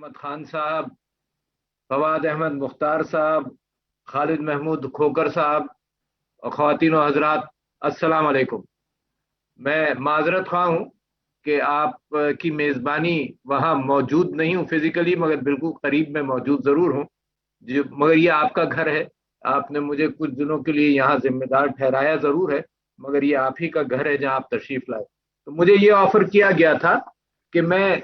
अहमद खान साहब, फवाद अहमद मुख्तार साहब, खालिद महमूद खोकर साहब और ख़वातीन व हज़रात, अस्सलाम वालेकुम। मैं माजरत ख़्वाह हूँ कि आप की मेज़बानी वहाँ मौजूद नहीं हूँ फिजिकली, मगर बिल्कुल करीब में मौजूद ज़रूर हूँ। जो मगर ये आपका घर है, आपने मुझे कुछ दिनों के लिए यहाँ जिम्मेदार ठहराया ज़रूर है, मगर ये आप ही का घर है जहाँ आप तशरीफ़ लाए। तो मुझे ये ऑफ़र किया गया था कि मैं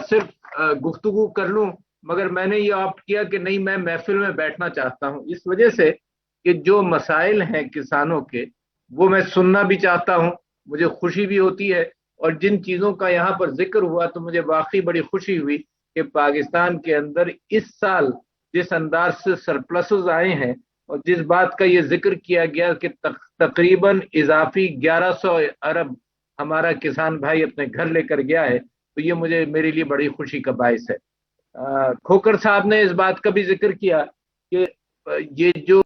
सिर्फ गुफ्तगू कर लूँ, मगर मैंने ये ऑप्ट किया कि नहीं, मैं महफिल में बैठना चाहता हूँ, इस वजह से कि जो मसाइल हैं किसानों के वो मैं सुनना भी चाहता हूँ, मुझे खुशी भी होती है। और जिन चीज़ों का यहाँ पर जिक्र हुआ तो मुझे वाकई बड़ी खुशी हुई कि पाकिस्तान के अंदर इस साल जिस अंदाज से सरप्लसेस आए हैं और जिस बात का ये जिक्र किया गया कि तकरीबन इजाफी 1100 अरब हमारा किसान भाई अपने घर लेकर गया है, तो ये मेरे लिए बड़ी खुशी का बायस है। खोकर साहब ने इस बात का भी जिक्र किया कि ये जो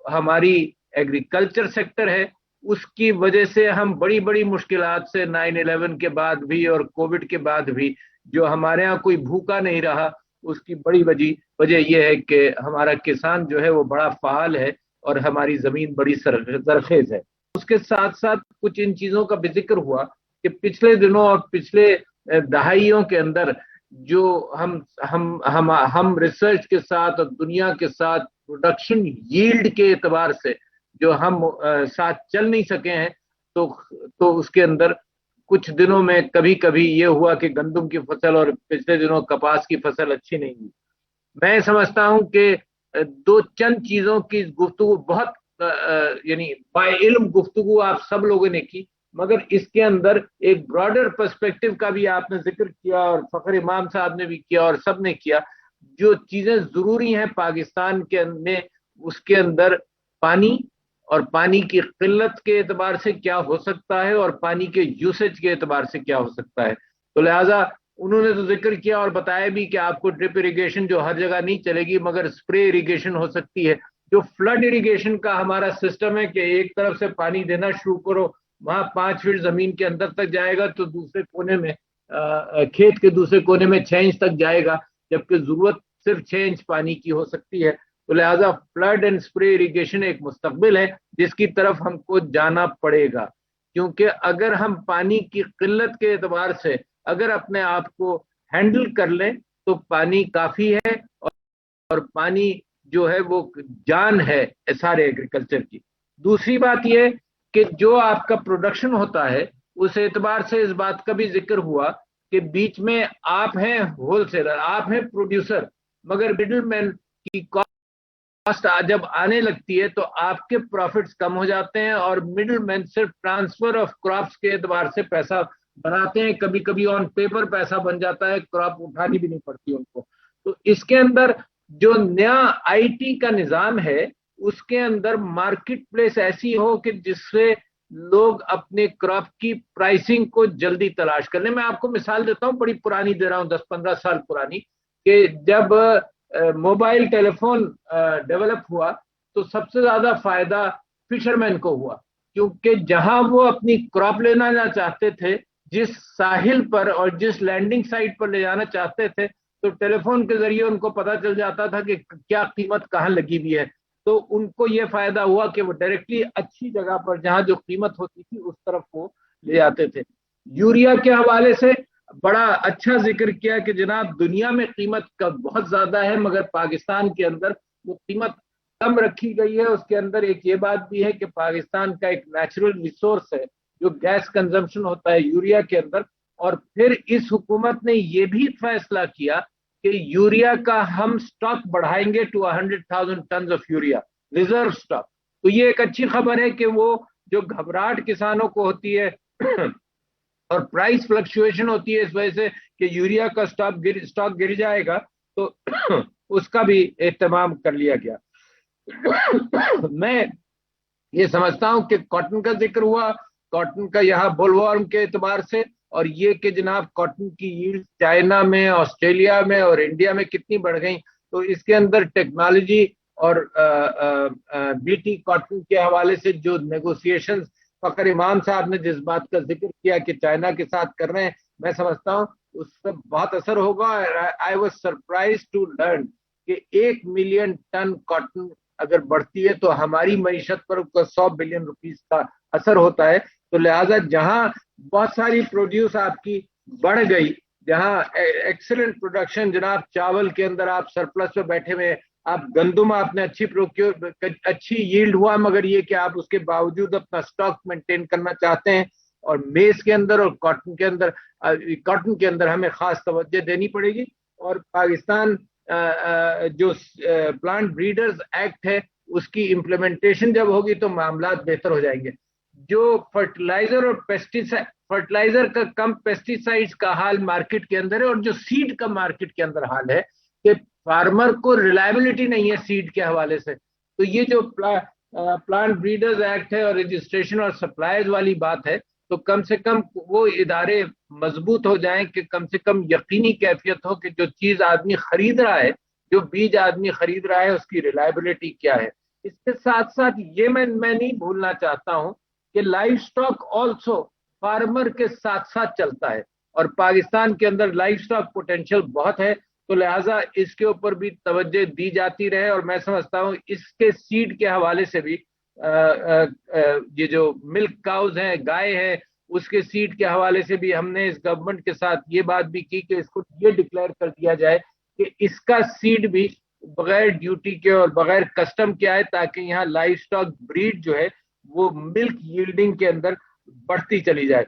हमारी एग्रीकल्चर सेक्टर है उसकी वजह से हम बड़ी बड़ी मुश्किलात से 9/11 के बाद भी और कोविड के बाद भी जो हमारे यहाँ कोई भूखा नहीं रहा, उसकी बड़ी वजह यह है कि हमारा किसान जो है वो बड़ा फाल है और हमारी जमीन बड़ी जरखेज है। उसके साथ साथ कुछ इन चीजों का भी जिक्र हुआ कि पिछले दिनों और पिछले दहाइयों के अंदर जो हम रिसर्च के साथ और दुनिया के साथ प्रोडक्शन यील्ड के एतबार से जो हम साथ चल नहीं सके हैं, तो उसके अंदर कुछ दिनों में कभी कभी ये हुआ कि गंदम की फसल और पिछले दिनों कपास की फसल अच्छी नहीं हुई। मैं समझता हूं कि दो चंद चीजों की गुफ्तगू बहुत यानी बाइल्म गुफ्तगू आप सब लोगों ने की, मगर इसके अंदर एक ब्रॉडर पर्सपेक्टिव का भी आपने जिक्र किया और फखर इमाम साहब ने भी किया और सब ने किया। जो चीजें जरूरी हैं पाकिस्तान के अंदर, उसके अंदर पानी और पानी की किल्लत के एतबार से क्या हो सकता है और पानी के यूसेज के एतबार से क्या हो सकता है। तो लिहाजा उन्होंने तो जिक्र किया और बताया भी कि आपको ड्रिप इरिगेशन जो हर जगह नहीं चलेगी मगर स्प्रे इरिगेशन हो सकती है। जो फ्लड इरिगेशन का हमारा सिस्टम है कि एक तरफ से पानी देना शुरू करो, वहां 5 फीट जमीन के अंदर तक जाएगा तो दूसरे कोने में खेत के दूसरे कोने में 6 इंच तक जाएगा, जबकि जरूरत सिर्फ 6 इंच पानी की हो सकती है। तो लिहाजा फ्लड एंड स्प्रे इरिगेशन एक मुस्तकबिल है जिसकी तरफ हमको जाना पड़ेगा, क्योंकि अगर हम पानी की किल्लत के एतबार से अगर अपने आप को हैंडल कर लें तो पानी काफी है और पानी जो है वो जान है सारे एग्रीकल्चर की। दूसरी बात यह कि जो आपका प्रोडक्शन होता है उस एतबार से इस बात का भी जिक्र हुआ कि बीच में आप हैं होलसेलर, आप हैं प्रोड्यूसर, मगर मिडिल मैन की कॉस्ट जब आने लगती है तो आपके प्रॉफिट्स कम हो जाते हैं और मिडिल मैन सिर्फ ट्रांसफर ऑफ क्रॉप्स के एतबार से पैसा बनाते हैं। कभी कभी ऑन पेपर पैसा बन जाता है, क्रॉप उठानी भी नहीं पड़ती उनको। तो इसके अंदर जो नया आईटी का निजाम है उसके अंदर मार्केट प्लेस ऐसी हो कि जिससे लोग अपने क्रॉप की प्राइसिंग को जल्दी तलाश कर लें। मैं आपको मिसाल देता हूं, बड़ी पुरानी दे रहा हूं, 10-15 साल पुरानी, कि जब मोबाइल टेलीफोन डेवलप हुआ तो सबसे ज्यादा फायदा फिशरमैन को हुआ, क्योंकि जहां वो अपनी क्रॉप लेना चाहते थे, जिस साहिल पर और जिस लैंडिंग साइट पर ले जाना चाहते थे, तो टेलीफोन के जरिए उनको पता चल जाता था कि क्या कीमत कहाँ लगी हुई है। तो उनको ये फायदा हुआ कि वो डायरेक्टली अच्छी जगह पर जहां जो कीमत होती थी उस तरफ वो ले जाते थे। यूरिया के हवाले से बड़ा अच्छा जिक्र किया कि जनाब दुनिया में कीमत का बहुत ज्यादा है मगर पाकिस्तान के अंदर वो कीमत कम रखी गई है। उसके अंदर एक ये बात भी है कि पाकिस्तान का एक नेचुरल रिसोर्स है जो गैस कंजम्पशन होता है यूरिया के अंदर। और फिर इस हुकूमत ने ये भी फैसला किया कि यूरिया का हम स्टॉक बढ़ाएंगे to 100,000 ton of urea reserve stock. तो ये एक अच्छी खबर है कि वो जो घबराहट किसानों को होती है और प्राइस फ्लक्चुएशन होती है इस वजह से कि यूरिया का स्टॉक गिर जाएगा, तो उसका भी एहतमाम कर लिया गया। मैं ये समझता हूं कि कॉटन का जिक्र हुआ, कॉटन का यहाँ बुलवर्म के एतबार से, और ये कि जनाब कॉटन की यील्ड चाइना में, ऑस्ट्रेलिया में और इंडिया में कितनी बढ़ गई, तो इसके अंदर टेक्नोलॉजी और बीटी कॉटन के हवाले से जो नेगोशिएशंस फखर इमाम साहब ने जिस बात का जिक्र किया कि चाइना के साथ कर रहे हैं, मैं समझता हूं उस पर बहुत असर होगा। I was surprise to learn कि 1 मिलियन टन कॉटन अगर बढ़ती है तो हमारी मईशत पर 100 बिलियन रुपीस का असर होता है। तो लिहाजा जहां बहुत सारी प्रोड्यूस आपकी बढ़ गई, जहां एक्सीलेंट प्रोडक्शन, जनाब चावल के अंदर आप सरप्लस पे बैठे हुए, आप गंदुम आपने अच्छी यील्ड हुआ, मगर ये कि आप उसके बावजूद अपना स्टॉक मेंटेन करना चाहते हैं। और मेज के अंदर और कॉटन के अंदर हमें खास तवज्जो देनी पड़ेगी। और पाकिस्तान जो प्लांट ब्रीडर्स एक्ट है उसकी इम्प्लीमेंटेशन जब होगी तो मामला बेहतर हो जाएंगे। जो फर्टिलाइजर और पेस्टिसाइड, फर्टिलाइजर का कम, पेस्टिसाइड्स का हाल मार्केट के अंदर है, और जो सीड का मार्केट के अंदर हाल है कि फार्मर को रिलायबिलिटी नहीं है सीड के हवाले से। तो ये जो प्लांट ब्रीडर्स एक्ट है और रजिस्ट्रेशन और सप्लाईज वाली बात है, तो कम से कम वो इदारे मजबूत हो जाएं कि कम से कम यकीनी कैफियत हो कि जो चीज आदमी खरीद रहा है, जो बीज आदमी खरीद रहा है, उसकी रिलायबिलिटी क्या है। इसके साथ साथ ये मैं नहीं भूलना चाहता हूं कि लाइव स्टॉक ऑल्सो फार्मर के साथ साथ चलता है, और पाकिस्तान के अंदर लाइव स्टॉक पोटेंशियल बहुत है। तो लिहाजा इसके ऊपर भी तवज्जो दी जाती रहे। और मैं समझता हूँ इसके सीड के हवाले से भी ये जो मिल्क काउज हैं, गाय है, उसके सीड के हवाले से भी हमने इस गवर्नमेंट के साथ ये बात भी की कि इसको ये डिक्लेयर कर दिया जाए कि इसका सीड भी बगैर ड्यूटी के और बगैर कस्टम के आए, ताकि यहाँ लाइव स्टॉक ब्रीड जो है वो मिल्क यील्डिंग के अंदर बढ़ती चली जाए।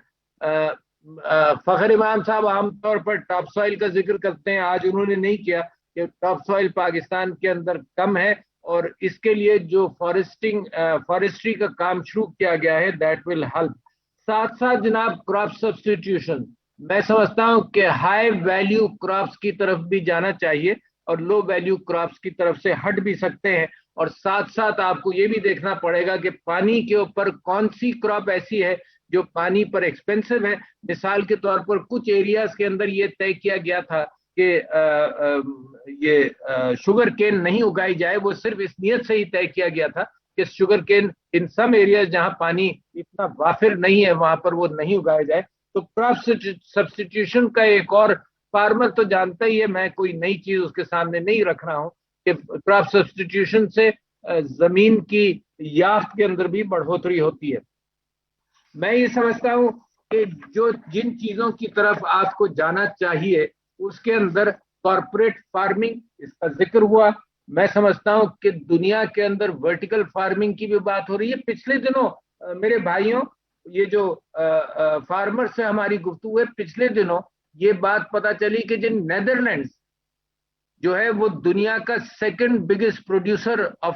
फखर इमाम साहब आमतौर पर टॉप सॉइल का जिक्र करते हैं, आज उन्होंने नहीं किया कि टॉप सॉइल पाकिस्तान के अंदर कम है, और इसके लिए जो फॉरेस्ट्री का काम शुरू किया गया है दैट विल हेल्प। साथ साथ जनाब क्रॉप सब्स्टिट्यूशन, मैं समझता हूं कि हाई वैल्यू क्रॉप्स की तरफ भी जाना चाहिए और लो वैल्यू क्रॉप्स की तरफ से हट भी सकते हैं। और साथ साथ आपको ये भी देखना पड़ेगा कि पानी के ऊपर कौन सी क्रॉप ऐसी है जो पानी पर एक्सपेंसिव है। मिसाल के तौर पर कुछ एरियाज के अंदर ये तय किया गया था कि ये शुगर केन नहीं उगाई जाए, वो सिर्फ इस नियत से ही तय किया गया था कि शुगर केन इन सम एरियाज जहां पानी इतना वाफिर नहीं है वहां पर वो नहीं उगाया जाए। तो क्रॉप सब्स्टिट्यूशन का एक और, फार्मर तो जानता ही है, मैं कोई नई चीज उसके सामने नहीं रख रहा हूं कि क्रॉप सब्स्टिट्यूशन से जमीन की याफ्त के अंदर भी बढ़ोतरी होती है। मैं ये समझता हूं कि जो जिन चीजों की तरफ आपको जाना चाहिए उसके अंदर कॉर्पोरेट फार्मिंग, इसका जिक्र हुआ। मैं समझता हूं कि दुनिया के अंदर वर्टिकल फार्मिंग की भी बात हो रही है। पिछले दिनों मेरे भाइयों, ये जो फार्मर से हमारी गुफ्तगू है, पिछले दिनों ये बात पता चली कि जिन नेदरलैंड्स जो है वो दुनिया का second biggest producer of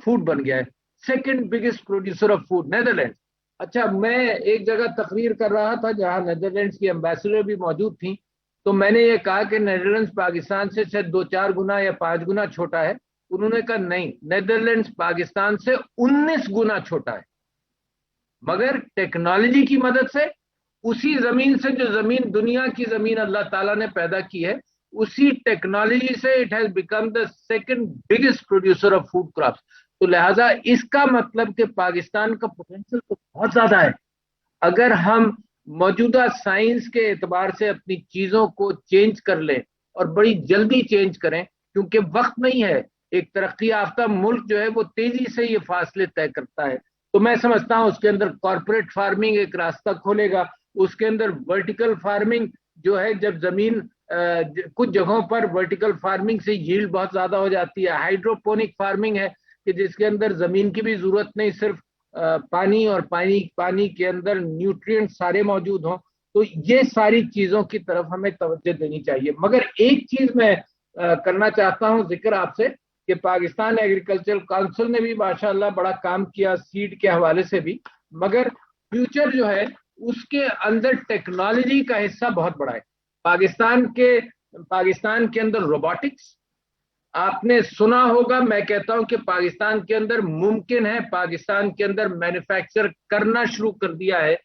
food बन गया है। Second biggest producer of food Netherland. अच्छा, मैं एक जगह तकरीर कर रहा था जहां नेदरलैंड्स की एम्बेसडर भी मौजूद थी, तो मैंने ये कहा कि नेदरलैंड्स पाकिस्तान से शायद 2-4 गुना या 5 गुना छोटा है। उन्होंने कहा नहीं, नेदरलैंड्स पाकिस्तान से 19 गुना छोटा है, मगर टेक्नोलॉजी की मदद से उसी जमीन से, जो जमीन दुनिया की जमीन अल्लाह ताला ने पैदा की है, उसी टेक्नोलॉजी से it has become the second biggest producer of food crops. तो लिहाजा इसका मतलब कि पाकिस्तान का पोटेंशियल तो बहुत ज्यादा है। अगर हम मौजूदा साइंस के एतबार से अपनी चीजों को चेंज कर लें और बड़ी जल्दी चेंज करें, क्योंकि वक्त नहीं है। एक तरक्की याफ्ता मुल्क जो है वो तेजी से ये फासले तय करता है। तो मैं समझता हूं उसके अंदर कॉर्पोरेट फार्मिंग एक रास्ता खोलेगा। उसके अंदर वर्टिकल फार्मिंग जो है, जब जमीन कुछ जगहों पर वर्टिकल फार्मिंग से यील्ड बहुत ज्यादा हो जाती है। हाइड्रोपोनिक फार्मिंग है कि जिसके अंदर जमीन की भी जरूरत नहीं, सिर्फ पानी, और पानी के अंदर न्यूट्रिएंट सारे मौजूद हों। तो ये सारी चीजों की तरफ हमें तवज्जो देनी चाहिए। मगर एक चीज मैं करना चाहता हूं जिक्र आपसे कि पाकिस्तान एग्रीकल्चरल काउंसिल ने भी माशाअल्लाह बड़ा काम किया सीड के हवाले से भी, मगर फ्यूचर जो है उसके अंदर टेक्नोलॉजी का हिस्सा बहुत बड़ा है। पाकिस्तान के अंदर रोबोटिक्स, आपने सुना होगा, मैं कहता हूं कि पाकिस्तान के अंदर मुमकिन है, पाकिस्तान के अंदर मैन्युफैक्चर करना शुरू कर दिया है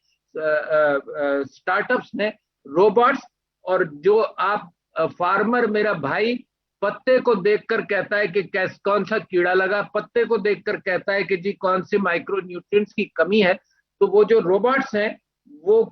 स्टार्टअप्स ने रोबोट्स। और जो आप फार्मर मेरा भाई पत्ते को देखकर कहता है कि कौन सा कीड़ा लगा, पत्ते को देखकर कहता है कि जी कौन से माइक्रो न्यूट्रिएंट्स की कमी है, तो वो जो रोबोट्स हैं وہ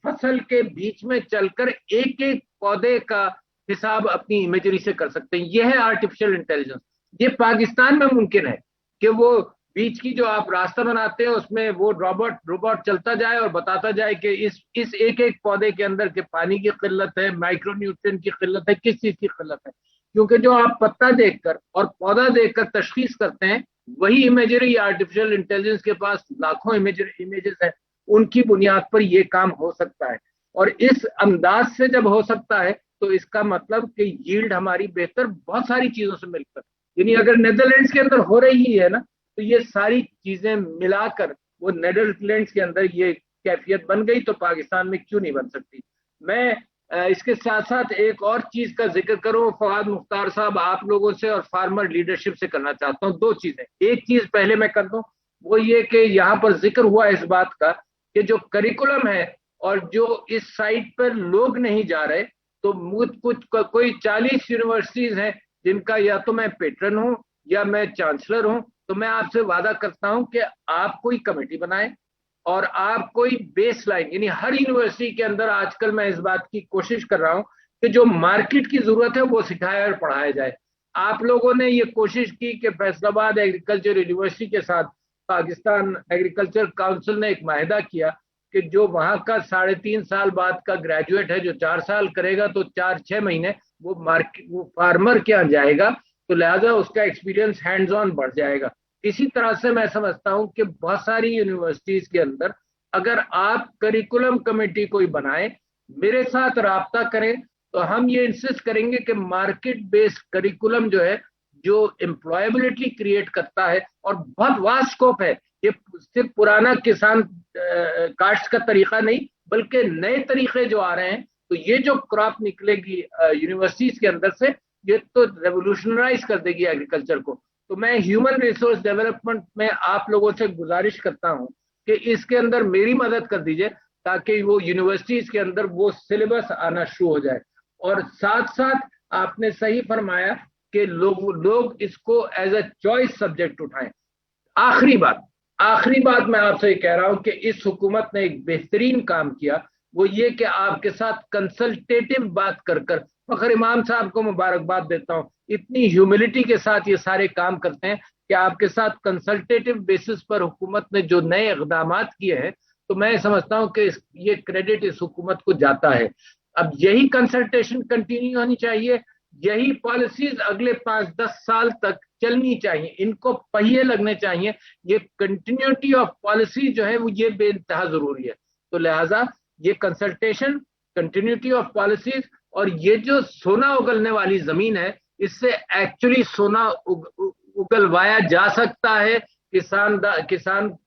फसल के बीच में चलकर एक एक पौधे का हिसाब अपनी इमेजरी से कर सकते हैं। यह है आर्टिफिशियल इंटेलिजेंस। ये पाकिस्तान में मुमकिन है कि वो बीच की जो आप रास्ता बनाते हैं उसमें वो रोबोट चलता जाए और बताता जाए कि इस एक एक पौधे के अंदर के पानी की किल्लत है, माइक्रो न्यूट्रिएंट की किल्लत है, किस चीज की किल्लत है। क्योंकि जो आप पत्ता देखकर और पौधा देखकर तशखीस करते हैं, वही इमेजरी आर्टिफिशियल इंटेलिजेंस के पास लाखों इमेजेस है, उनकी बुनियाद पर यह काम हो सकता है। और इस अंदाज से जब हो सकता है तो इसका मतलब कि यील्ड हमारी बेहतर बहुत सारी चीजों से मिलकर, यानी अगर नेदरलैंड्स के अंदर हो रही है ना, तो ये सारी चीजें मिलाकर वो नेदरलैंड्स के अंदर ये कैफियत बन गई, तो पाकिस्तान में क्यों नहीं बन सकती। मैं इसके साथ साथ एक और चीज का जिक्र करूं फवाद मुख्तार साहब, आप लोगों से और फार्मर लीडरशिप से करना चाहता हूं। दो चीजें, एक चीज पहले मैं कर दूं, वो ये कि यहाँ पर जिक्र हुआ इस बात का कि जो करिकुलम है और जो इस साइट पर लोग नहीं जा रहे, तो कुछ कोई 40 यूनिवर्सिटीज हैं जिनका या तो मैं पेट्रन हूं या मैं चांसलर हूं। तो मैं आपसे वादा करता हूं कि आप कोई कमेटी बनाएं और आप कोई बेस लाइन, यानी हर यूनिवर्सिटी के अंदर आजकल मैं इस बात की कोशिश कर रहा हूं कि जो मार्केट की जरूरत है वो सिखाया और पढ़ाया जाए। आप लोगों ने ये कोशिश की कि फैसलाबाद एग्रीकल्चर यूनिवर्सिटी के साथ पाकिस्तान एग्रीकल्चर काउंसिल ने एक माहिदा किया कि जो वहां का 3.5 साल बाद का ग्रेजुएट है, जो 4 साल करेगा तो 4-6 महीने वो फार्मर के यहाँ जाएगा, तो लिहाजा उसका एक्सपीरियंस हैंड्स ऑन बढ़ जाएगा। इसी तरह से मैं समझता हूं कि बहुत सारी यूनिवर्सिटीज के अंदर अगर आप करिकुलम कमेटी कोई बनाए, मेरे साथ राब्ता करें, तो हम ये इंसिस्ट करेंगे कि मार्केट बेस्ड करिकुलम जो है, जो एम्प्लॉयबिलिटी क्रिएट करता है, और बहुत वास्ट स्कोप है, ये सिर्फ पुराना किसान काश्त का तरीका नहीं बल्कि नए तरीके जो आ रहे हैं, तो ये जो क्रॉप निकलेगी यूनिवर्सिटीज के अंदर से, ये तो रेवोल्यूशनराइज कर देगी एग्रीकल्चर को। तो मैं ह्यूमन रिसोर्स डेवलपमेंट में आप लोगों से गुजारिश करता हूं कि इसके अंदर मेरी मदद कर दीजिए ताकि वो यूनिवर्सिटीज के अंदर वो सिलेबस आना शुरू हो जाए। और साथ साथ आपने सही फरमाया कि लोग इसको एज अ चॉइस सब्जेक्ट उठाएं। आखिरी बात मैं आपसे कह रहा हूं कि इस हुकूमत ने एक बेहतरीन काम किया, वो ये कि आपके साथ कंसल्टेटिव बात कर फखर इमाम साहब को मुबारकबाद देता हूं, इतनी ह्यूमिलिटी के साथ ये सारे काम करते हैं कि आपके साथ कंसल्टेटिव बेसिस पर हुकूमत ने जो नए इक़दाम किए हैं, तो मैं समझता हूं कि ये क्रेडिट इस हुकूमत को जाता है। अब यही कंसल्टेशन कंटिन्यू होनी चाहिए, यही पॉलिसीज अगले 5-10 साल तक चलनी चाहिए, इनको पहिए लगने चाहिए। ये कंटिन्यूटी ऑफ पॉलिसी जो है वो ये बेइंतहा जरूरी है। तो लिहाजा ये कंसल्टेशन, कंटिन्यूटी ऑफ पॉलिसीज, और ये जो सोना उगलने वाली जमीन है, इससे एक्चुअली सोना उगलवाया जा सकता है। किसान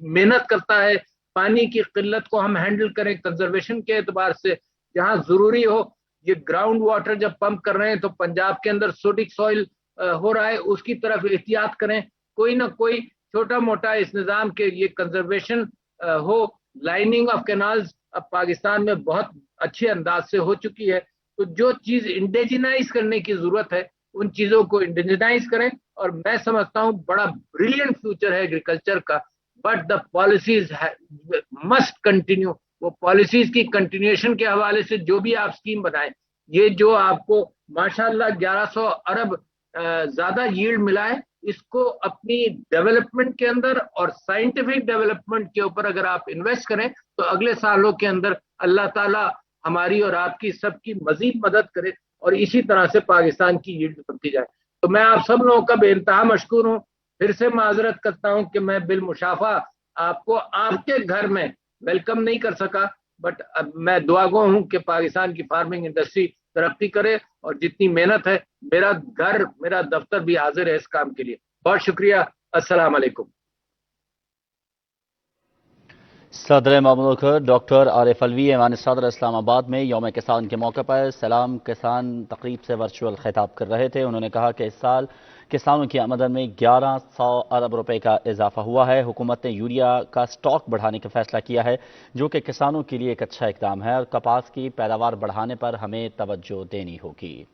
मेहनत करता है, पानी की किल्लत को हम हैंडल करें कंजर्वेशन के एतबार से, जहां जरूरी हो। ये ग्राउंड वाटर जब पंप कर रहे हैं तो पंजाब के अंदर सोडिक सॉइल हो रहा है, उसकी तरफ एहतियात करें। कोई ना कोई छोटा मोटा इस निज़ाम के ये कंजर्वेशन हो। लाइनिंग ऑफ कैनाल्स अब पाकिस्तान में बहुत अच्छे अंदाज से हो चुकी है, तो जो चीज इंडिजिनाइज करने की जरूरत है उन चीजों को इंडिजिनाइज करें। और मैं समझता हूं बड़ा ब्रिलियंट फ्यूचर है एग्रीकल्चर का, but the policies must continue. वो पॉलिसीज की कंटिन्यूएशन के हवाले से जो भी आप स्कीम बनाएं, ये जो आपको माशाल्लाह 1100 अरब ज्यादा यील्ड मिला है, इसको अपनी डेवलपमेंट के अंदर और साइंटिफिक डेवलपमेंट के ऊपर अगर आप इन्वेस्ट करें, तो अगले सालों के अंदर अल्लाह ताला हमारी और आपकी सबकी मजीद मदद करे और इसी तरह से पाकिस्तान की यील्ड बढ़ती जाए। तो मैं आप सब लोगों का बेइंतहा मशकूर हूँ। फिर से माजरत करता हूँ कि मैं बिल मुशाफा आपको आपके घर में वेलकम नहीं कर सका, बट अब मैं दुआगो हूँ कि पाकिस्तान की फार्मिंग इंडस्ट्री तरक्की करे, और जितनी मेहनत है, मेरा घर, मेरा दफ्तर भी हाजिर है इस काम के लिए। बहुत शुक्रिया। अस्सलाम वालेकुम। सदर ममलूक डॉक्टर आरिफ अलवी ऐवान सदर इस्लामाबाद में यौम किसान के मौके पर सलाम किसान तकरीब से वर्चुअल खिताब कर रहे थे। उन्होंने कहा कि इस साल किसानों की आमदन में 1100 अरब रुपए का इजाफा हुआ है। हुकूमत ने यूरिया का स्टॉक बढ़ाने का फैसला किया है, जो कि किसानों के लिए एक अच्छा इकदाम है, और कपास की पैदावार बढ़ाने पर हमें तवज्जो देनी होगी।